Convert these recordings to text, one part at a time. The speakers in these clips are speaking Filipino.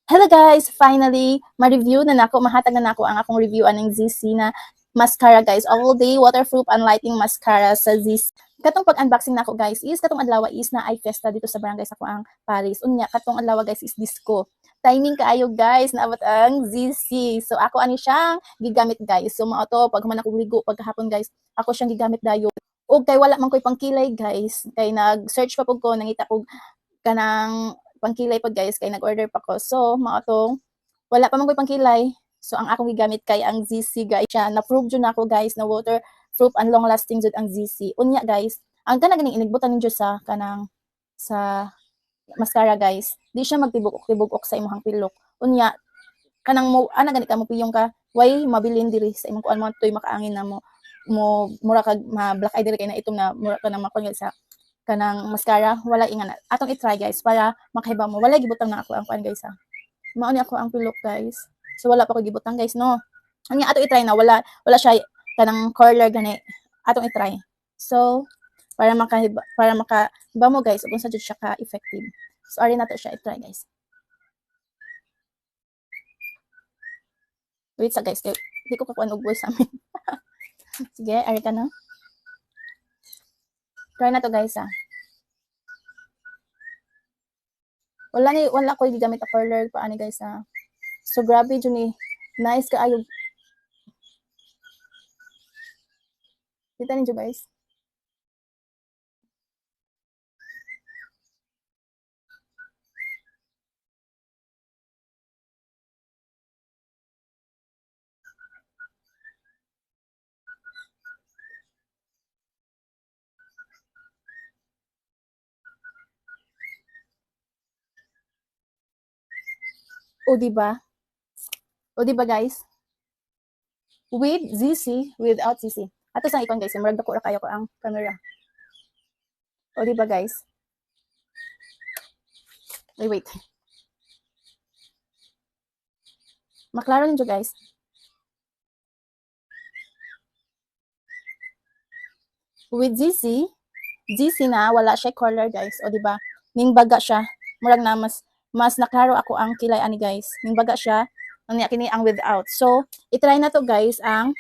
Hello guys! Finally, ma-review na nako, mahatag na nako ang akong review aning ZC na mascara guys. All day waterproof and lighting mascara sa ZC. Katong pag-unboxing nako guys is katong adlaw is na ay fiesta dito sa barangay sa kuang Paris. Unya katong adlaw guys is disco. Timing kaayo guys naabot ang ZC. So ako ani siyang gigamit guys. So mao to pag man ako ligo pagkahapon guys, ako siyang gigamit dayon. Og kay wala man koy pangkilay guys, kay nag-search pa pud ko nangita og kanang pangkilay pod guys kay nag-order pa ko. So mao tong wala pa man koy pangkilay. So ang akong gigamit kay ang ZC guys siya. Na-prove jud nako guys na waterproof and long lasting jud ang ZC. Unya guys, ang kana ganing inigbutan ninyo sa kanang sa mascara guys. Di siya magtibok-tibok sa imong pilok. Unya kanang mo ana gani ka mo piyong ka way mabilin diri sa imong kuan mo toy makaangin na mo mura kag ma black eye diri kay na itom na mura ka na makon sa kanang mascara wala ingana atong i-try guys para makahibaw mo wala gibutang na ako ang kuan guys ha mao ni ako ang pilok guys so wala pa ko gibutang guys no ang ato i-try na wala siya kanang color gani atong i-try so para makahibaw mo guys kung sa jud siya ka effective so ari nato siya i-try guys wait sa guys di ko kakuan og voice amin sige ari ka na try na to guys ha wala ko gigamit a color pa ani guys ha so grabe jud ni nice kaayo kita ninyo guys o di ba guys with ZC without ZC ato sa ikon guys murag dako ra kayo ko ang camera o di ba guys wait maklaro ninyo guys with ZC na wala siya color guys o di ba ning baga siya murag na mas naklaro ako ang kilay ani guys ning baga siya ang kini ang without so i-try na to guys ang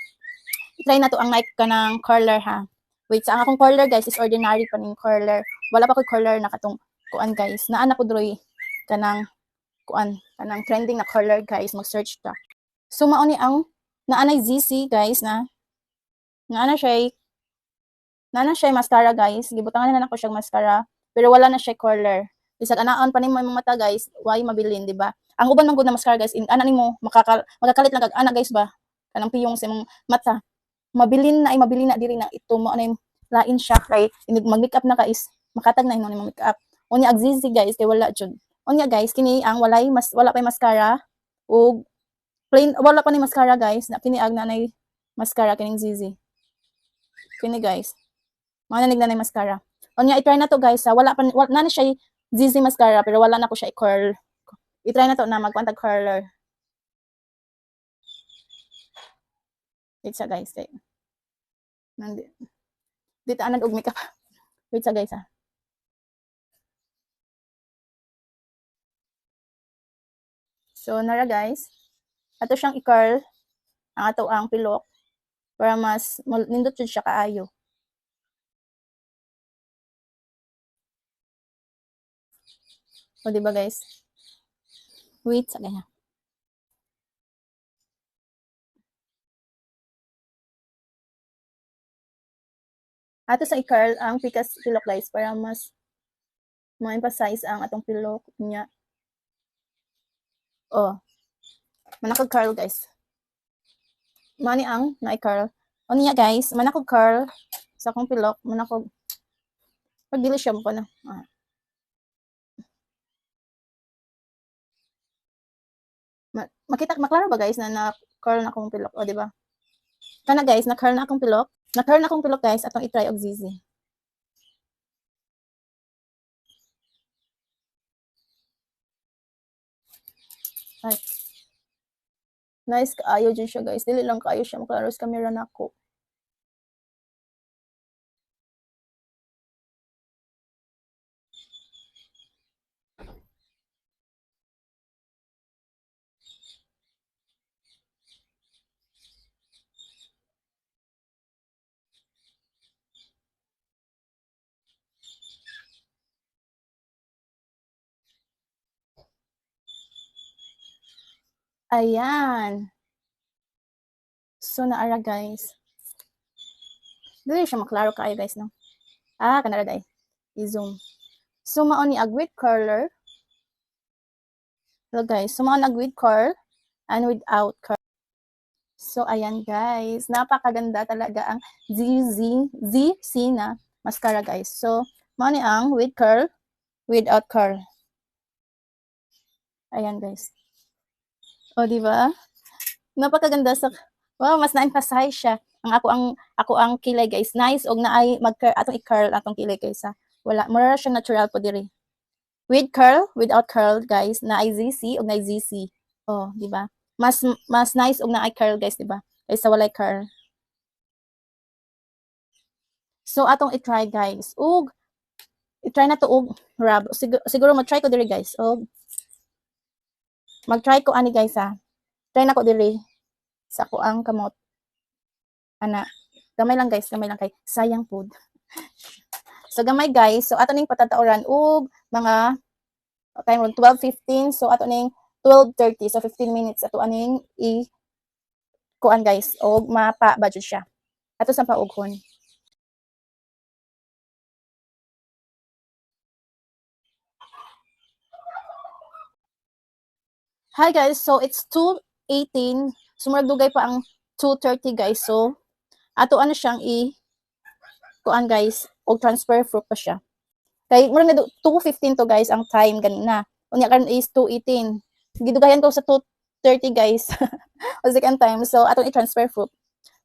night kanang color ha wait sa ang akong color guys is ordinary pa ning color wala pa ko color na katong kuan guys naa na ko droy kanang kuan kanang trending na color guys mag-search ta so mao ni ang naanay ZC guys na naana siya mascara guys gibutangan na nako siya mascara pero wala na siya color bisag anaon pa nimo imong mata guys why mabilin di ba ang uban man gud na mascara guys ana nimo magakalit lang kag ana guys ba kanang piyong sa imong mata mabilin na diri na ito mo na lain siya kay mag-makeup na ka is makatag na imong makeup unya ag ZC guys kay wala jud unya guys kini ang wala pa mascara ug plain wala pa ni mascara guys na kini ag nanay mascara kining ZZ kini guys mananig na mascara unya i-try na to guys ha wala na siya ZZ mascara pero wala na ko siya i-curl i-try na to na magpantag curler wait sa guys dito anad og makeup wait sa guys ha so nara guys ato siyang i-curl ang ato ang pilok para mas nindot jud siya kaayo o di ba guys wait sa ganyan ato sa i-curl ang pikas pilok guys para mas ma-emphasize ang atong pilok niya oh manakog curl guys mani ang na-curl o niya guys manakog curl sa akong pilok manakog pag dili siya mo na maklaro ba guys na curl na akong pilok o di ba kana guys na curl na akong pilok guys atong i-try og ZZ ay nice kaayo dyan siya guys dili lang kaayo siya maklaro sa camera nako Ayan. So naara guys. Dili siya maklaro kaayo guys no. Kanara day. I-zoom. So mao ni with curler. Hello guys. So mao with curl and without curl. So ayan guys, napakaganda talaga ang ZC na mascara guys. So mao ni ang with curl, without curl. Ayan guys. O di ba? Napakaganda sa wow, mas na-emphasize siya. Ako ang kilay guys. Nice og naay mag-curl atong i-curl atong kilay guys ha. Wala mura siya natural po diri. With curl, without curl guys, naay ZC og naay ZC. Oh, di ba? Mas nice og naay curl guys, di ba? Kaysa walay curl. So atong i-try guys. Ug i-try na to og rub. Siguro mag-try ko diri guys. Og mag-try ko ani guys ha. Try na ko diri sa ko ang kamot. Ana, gamay lang guys, gamay lang kay sayang food. So gamay guys, so ato ning patatauran og mga time ron 12:15, so ato ning 12:30, so 15 minutes ato aning kuan guys og mapa budget siya. Ato sa paughon. Hi guys, so it's 2:18, sumurag dugay pa ang 2:30 guys. So ato ano siyang kuan guys og transfer proof pa siya. Kay mura na 2:15 to guys ang time ganina. Unya karon is 2:18. Gidugayan ko sa 2:30 guys. o second time. So atong i-transfer proof.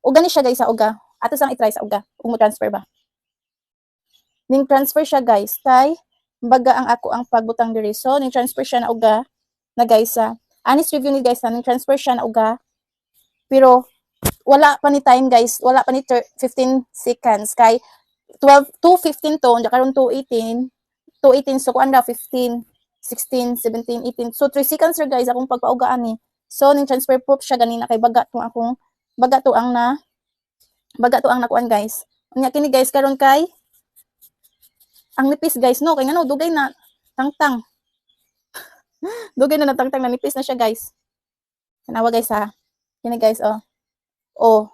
O gani siya guys sa uga. Ato sang i-try sa uga ug mo transfer ba. Ning transfer siya guys kay baga ang ako ang pagbutang diri. So ning transfer siya na uga na guys sa honest review ni guys na ning transfer siya na uga. Pero wala pa ni time guys, wala pa ni 15 seconds kay 2:15 to, karon 2:18 so kuan ra 15, 16, 17, 18. So 3 seconds ra guys akong pagpaugaan ni. So ning transfer proof siya ganina kay baga to ang nakuan guys. Unya kini guys karon kay ang nipis guys no kay ngano dugay na tangtang. dugay na tangtang na nipis na siya guys. Tanawa guys ha. Kini guys oh. Oh.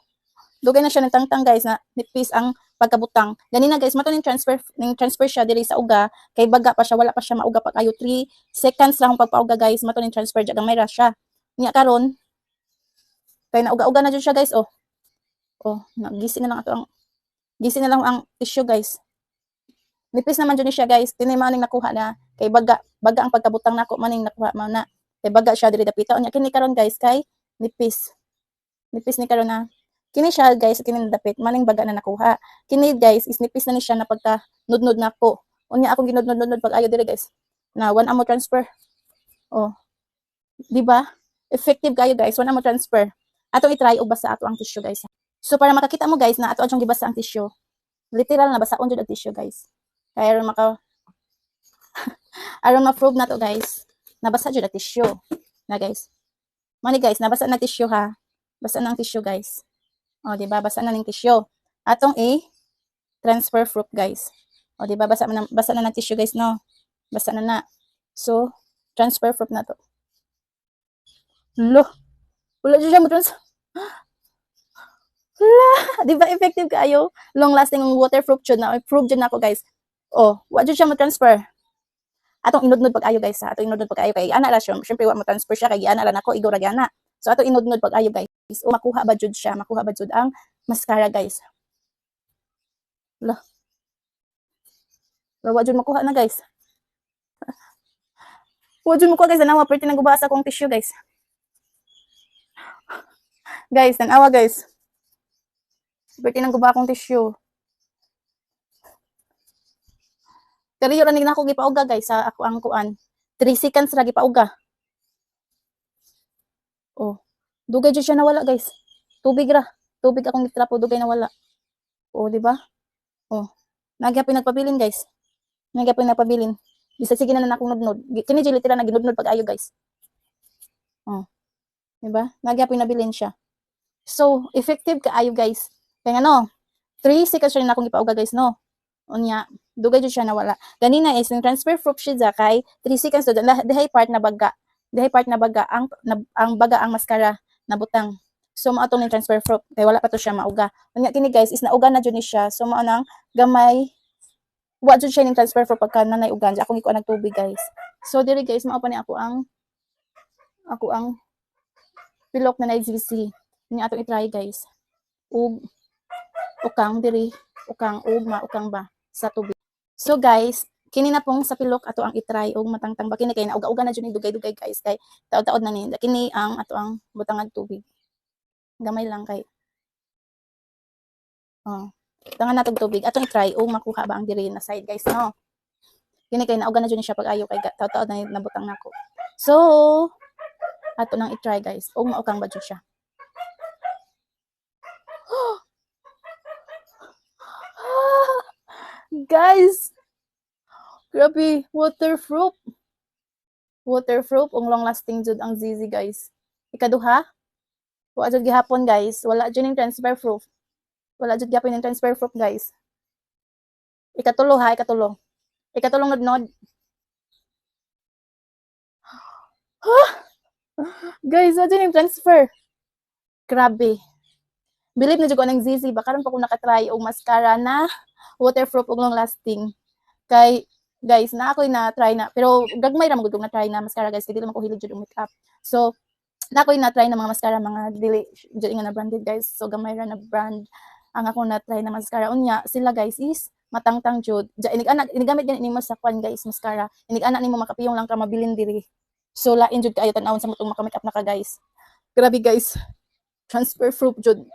Dugay na siya ng tangtang guys na nipis ang pagkabutang. Ganina guys, mato ning transfer siya diri sa uga kay baga pa siya, wala pa siya mauga pa kayo 3 seconds lang pagpauga guys, mato ning transfer diya gamay ra siya. Nya karon kay nauga-uga na jud siya guys oh. Oh, gisi na lang ang tissue guys. Nipis naman jud ni siya guys. Dinay maning nakuha na kay baga ang pagkabutang nako maning nakuha man na. Kay baga siya diri dapita. Nya kini karon guys kay nipis. Nipis ni karon na kini siya guys kini dapit maning baga na nakuha. Kini guys is nipis na ni siya na pagka nudnud nako. Unya akong ginudnud pag ayo diri guys. Na 1 amo transfer. Oh. Di ba? Effective kayo guys, 1 amo transfer. Atong i-try og basa ato ang tissue guys. So para makakita mo guys na ato adtong gibasa ang tissue. Literal na basaon jud ang tissue guys. Kaya aron aron ma-prove na to guys. Nabasa jud ang tissue. Na guys. Mani guys, nabasa na tissue ha. Basa na ang tissue guys. O, di ba? Basa na ng tissue. Atong transfer proof guys. O, di ba? Basa na ng tissue guys, no? Basa na. So, transfer proof na to. Lo. Wala siya mo transfer. Wala. Di ba effective kayo? Long lasting ang waterproof jud na. Proof jud na ako guys. O, wala siya mo transfer. Atong inudnud pag ayo guys ha. Atong inudnud pag ayo kay ana ra siya. Syempre wa mo transfer siya kay ana ra nako igo ra gyana. So atong inudnud pag ayo guys. O makuha ba jud siya? Makuha ba jud ang mascara guys? Lah. Wa jud makuha na guys. Wa jud makuha guys, nawa perti nang gubasa kong tissue guys. Guys, tanawa guys. Perti nang gubasa kong tissue. Kariyo ra ning nako gipauga guys sa ako ang kuan. 3 seconds ra gipauga. Oh. Dugay jud siya nawala guys. Tubig ra. Tubig akong nitrapo dugay nawala. Oh, di ba? Oh. Nagyapon nagpabilin guys. Nagyapon nagpabilin. Bisa sige na akong nudnod. Kini jud literal na ginudnod pag ayo guys. Oh. Di ba? Nagyapon nabilin siya. So, effective kaayo guys. Kaya ano, 3 seconds siya na akong gipauga guys, no? Unya, dugay jud siya nawala. Ganina is yung transfer proof siya kay 3 seconds do dahay part na baga. Dihay part na baga ang baga ang mascara nabutang. So mao tong transfer proof kay wala pa to siya mauga. Unya kini guys is nauga na jud ni siya. So mao nang gamay wa jud siya ning transfer proof pagka nanay ugan. Ako gikuha ng tubig guys. So diri guys mao pa ni ako ang pilok na ZC. Nya atong i-try guys. Ug ukang diri ukang ugma ukang ba sa tubig. So guys, kini na pong sa pilok ato ang i-try og matangtang ba kini kay nauga-uga na jud ni dugay-dugay guys kay taod-taod na ni kini ang ato ang butangag tubig. Gamay lang kay tangan natog tubig atong i-try og makuha ba ang diri na side guys no. Kini kay nauga na jud ni siya pag-ayo kay taod-taod na nabutang nako. So ato nang i-try guys og maukang ba jud siya. Guys, grabe, waterproof. Waterproof, ug long lasting jud ang ZZ guys. Ikaduha, wa jud gihapon guys, wala jud ning transfer proof. Wala jud gihapon ning transfer proof guys. Ikatulo ha, ikatulo. Ikatulong nod-nod. Guys, wa jud ning transfer. Grabe. Believe na jud ko nang ZZ, baka ron pa ko nakatry og mascara na waterproof ug long lasting. Kay guys na ako na try na pero gagmay ra magud na try na mascara guys kay dili man ko hilig jud og makeup. So na ako na try na mga mascara mga dili jud nga na branded guys. So gamay ra na brand ang ako na try na mascara unya sila guys is matangtang jud. Inigamit gani nimo sa kwan guys mascara. Inig-ana nimo makapiyong lang ka mabilin diri. So lain jud kaayo tan-awon sa mutong maka-makeup na ka guys. Grabe guys. Transfer proof jud.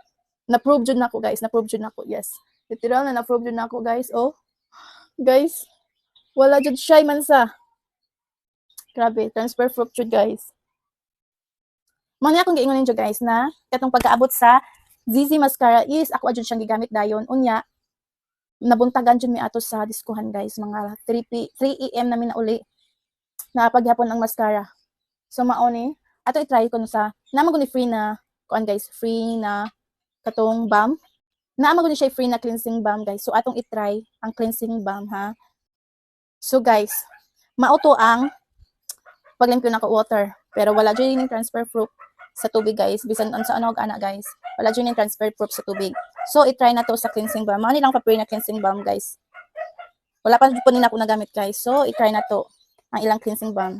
Na-prove jud nako guys, na-prove jud nako. Yes. Literal na na-prove jud nako guys. Oh. Guys, wala jud shy man sa. Grabe, transfer proof jud guys. Mao akong giingon ninyo guys na katong pagkaabot sa ZZ mascara is ako jud siyang gigamit dayon. Unya nabuntagan jud mi ato sa diskuhan guys, mga 3 AM na mi na uli na paghapon ang mascara. So mao ni ato i-try ko sa naman ni free na kuan guys, free na katong balm. Naama ko ni siya free na cleansing balm guys. So atong i-try ang cleansing balm ha. So guys, mao to ang paglimpyo nako water. Pero wala jud ning transfer proof sa tubig guys. Bisan unsa ano ana guys. Wala jud ning transfer proof sa tubig. So i-try na to sa cleansing balm. Mao ni lang pa-free na cleansing balm guys. Wala pa jud po nina ako nagamit guys. So i-try na to ang ilang cleansing balm.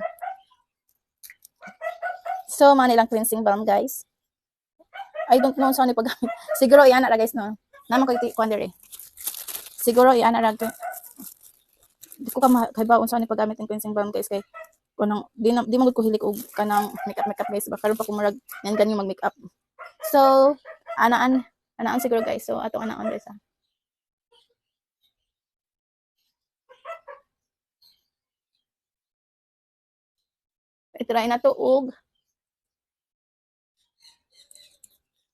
So mao ni lang cleansing balm guys. I don't know saan ni paggamit. Siguro iana ra guys no. Naman ko iti kuan diri. Siguro iana ra di ko ka mahibaw unsa ni paggamit ng cleansing balm guys kay kunang di magud ko hilig og kanang makeup guys baka ron pa ko murag yan ganyo mag makeup. So anaan siguro guys. So ato anaan guys ha. I-try na to og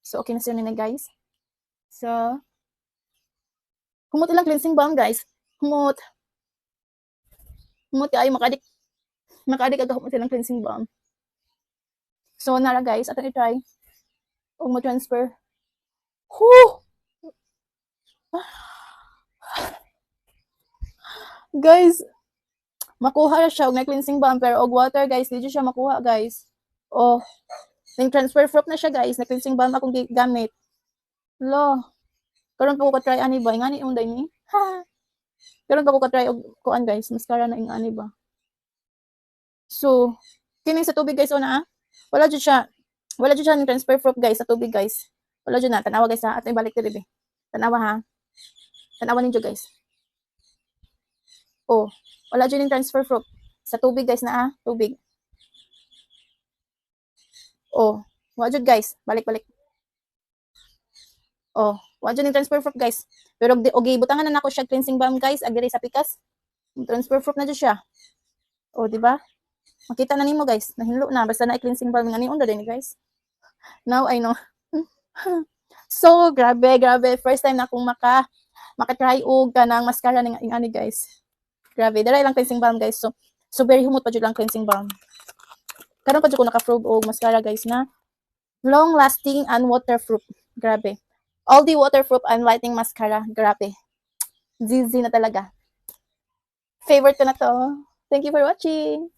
so okay na siya na guys. So humot ilang cleansing balm guys. Humot ay makadik agad humot ilang cleansing balm. So nara guys, ato i-try og mo transfer. Guys, makuha ra siya og cleansing balm pero og water guys, di siya makuha guys. Oh, ning transfer proof na siya guys, na cleansing balm akong gamit. Lo. Karon pa ko ka-try ani ba? Ngani unday ni? Karon pa ko ka-try og kuan guys, mascara na ing ani ba. So, kini sa tubig guys una wala jud siya ning transfer proof guys sa tubig guys. Wala jud na tanawa guys ha. Ato ibalik diri be. Tanawa ha. Tanawa ninyo guys. Oh, wala jud ning transfer proof sa tubig guys na ha, tubig. Oh, wala jud guys. Balik. Oh, wa jud ning transfer proof guys. Pero okay, butangan na nako siya cleansing balm guys, agiri sa pikas. Transfer proof na jud siya. Oh, di ba? Makita na nimo guys, nahinlo na basta na cleansing balm ngani unda din guys. Now I know. So, grabe. First time na akong maka-try og kanang mascara ning ani guys. Grabe, dara lang cleansing balm guys. So very humot pa jud lang cleansing balm. Karon pa jud ko naka-prove og mascara guys na long lasting and waterproof. Grabe. All the waterproof and lighting mascara. Grabe. ZZ na talaga. Favorite ko na to. Thank you for watching.